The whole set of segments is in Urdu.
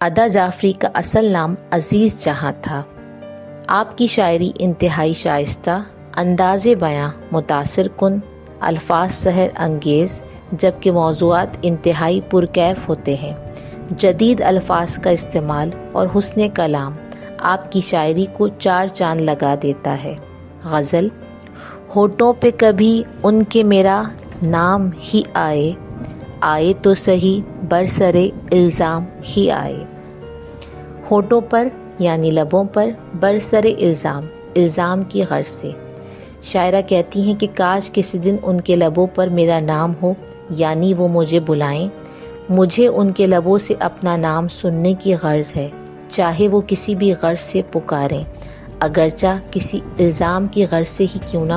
ادا جعفری کا اصل نام عزیز جہاں تھا۔ آپ کی شاعری انتہائی شائستہ، انداز بیاں متاثر کن، الفاظ سحر انگیز، جبکہ موضوعات انتہائی پرکیف ہوتے ہیں۔ جدید الفاظ کا استعمال اور حسن کلام آپ کی شاعری کو چار چاند لگا دیتا ہے۔ غزل: ہونٹوں پہ کبھی ان کے میرا نام ہی آئے، آئے تو سہی برسرے الزام ہی آئے۔ ہونٹوں پر یعنی لبوں پر، برسرے الزام، الزام کی غرض سے۔ شاعرہ کہتی ہیں کہ کاش کسی دن ان کے لبوں پر میرا نام ہو، یعنی وہ مجھے بلائیں۔ مجھے ان کے لبوں سے اپنا نام سننے کی غرض ہے، چاہے وہ کسی بھی غرض سے پکاریں، اگرچہ کسی الزام کی غرض سے ہی کیوں نہ۔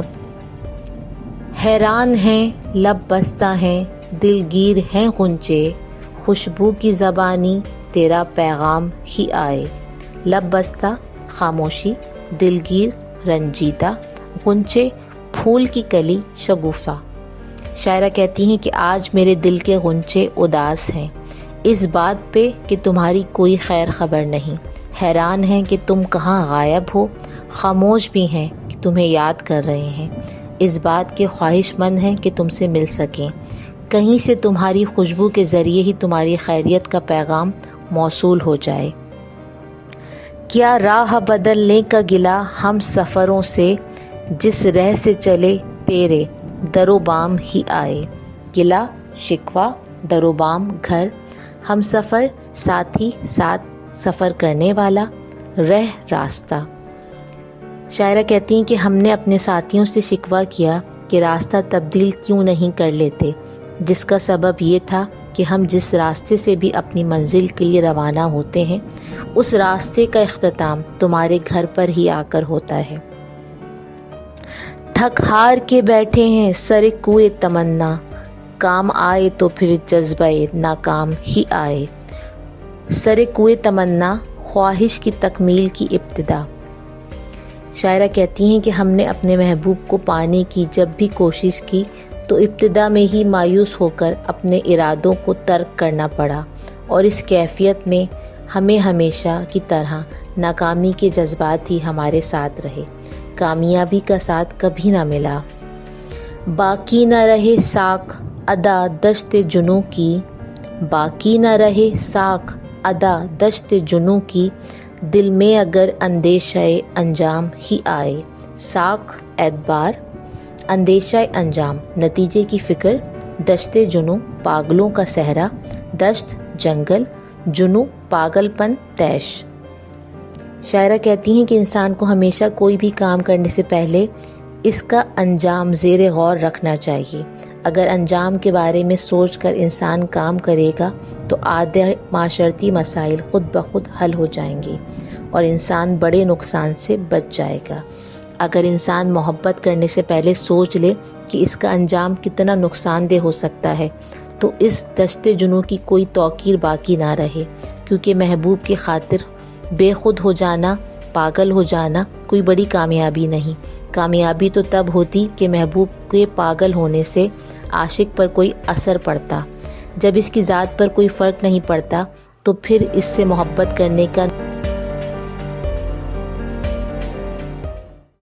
حیران ہیں لب بستہ ہیں دلگیر ہیں غنچے، خوشبو کی زبانی تیرا پیغام ہی آئے۔ لب بستہ خاموشی، دلگیر رنجیدہ، غنچے پھول کی کلی شگوفہ۔ شاعرہ کہتی ہیں کہ آج میرے دل کے غنچے اداس ہیں، اس بات پہ کہ تمہاری کوئی خیر خبر نہیں۔ حیران ہیں کہ تم کہاں غائب ہو، خاموش بھی ہیں کہ تمہیں یاد کر رہے ہیں، اس بات کے خواہش مند ہیں کہ تم سے مل سکیں، کہیں سے تمہاری خوشبو کے ذریعے ہی تمہاری خیریت کا پیغام موصول ہو جائے۔ کیا راہ بدلنے کا گلہ ہم سفروں سے، جس رہ سے چلے تیرے در و بام ہی آئے۔ گلہ شکوہ، در و بام گھر، ہم سفر ساتھی، ساتھ سفر کرنے والا، رہ راستہ۔ شاعرہ کہتی ہیں کہ ہم نے اپنے ساتھیوں سے شکوہ کیا کہ راستہ تبدیل کیوں نہیں کر لیتے، جس کا سبب یہ تھا کہ ہم جس راستے سے بھی اپنی منزل کے لیے روانہ ہوتے ہیں، اس راستے کا اختتام تمہارے گھر پر ہی آ کر ہوتا ہے۔ تھک ہار کے بیٹھے ہیں سر کوئے تمنا، کام آئے تو پھر جذبہ ناکام ہی آئے۔ سر کوئے تمنا، خواہش کی تکمیل کی ابتدا۔ شاعرہ کہتی ہیں کہ ہم نے اپنے محبوب کو پانے کی جب بھی کوشش کی تو ابتدا میں ہی مایوس ہو کر اپنے ارادوں کو ترک کرنا پڑا، اور اس کیفیت میں ہمیں ہمیشہ کی طرح ناکامی کے جذبات ہی ہمارے ساتھ رہے، کامیابی کا ساتھ کبھی نہ ملا۔ باقی نہ رہے ساکھ ادا دشت جنوں کی، باقی نہ رہے ساکھ ادا دشت جنوں کی، دل میں اگر اندیشہ انجام ہی آئے۔ ساکھ اعتبار، اندیشہ انجام نتیجے کی فکر، دشت جنوں پاگلوں کا صحرا، دشت جنگل، جنوں پاگل پن طیش۔ شاعرہ کہتی ہیں کہ انسان کو ہمیشہ کوئی بھی کام کرنے سے پہلے اس کا انجام زیر غور رکھنا چاہیے۔ اگر انجام کے بارے میں سوچ کر انسان کام کرے گا تو آدھے معاشرتی مسائل خود بخود حل ہو جائیں گے اور انسان بڑے نقصان سے بچ جائے گا۔ اگر انسان محبت کرنے سے پہلے سوچ لے کہ اس کا انجام کتنا نقصان دہ ہو سکتا ہے تو اس دشت جنوں کی کوئی توقیر باقی نہ رہے، کیونکہ محبوب کی خاطر بے خود ہو جانا، پاگل ہو جانا کوئی بڑی کامیابی نہیں۔ کامیابی تو تب ہوتی کہ محبوب کے پاگل ہونے سے عاشق پر کوئی اثر پڑتا۔ جب اس کی ذات پر کوئی فرق نہیں پڑتا تو پھر اس سے محبت کرنے کا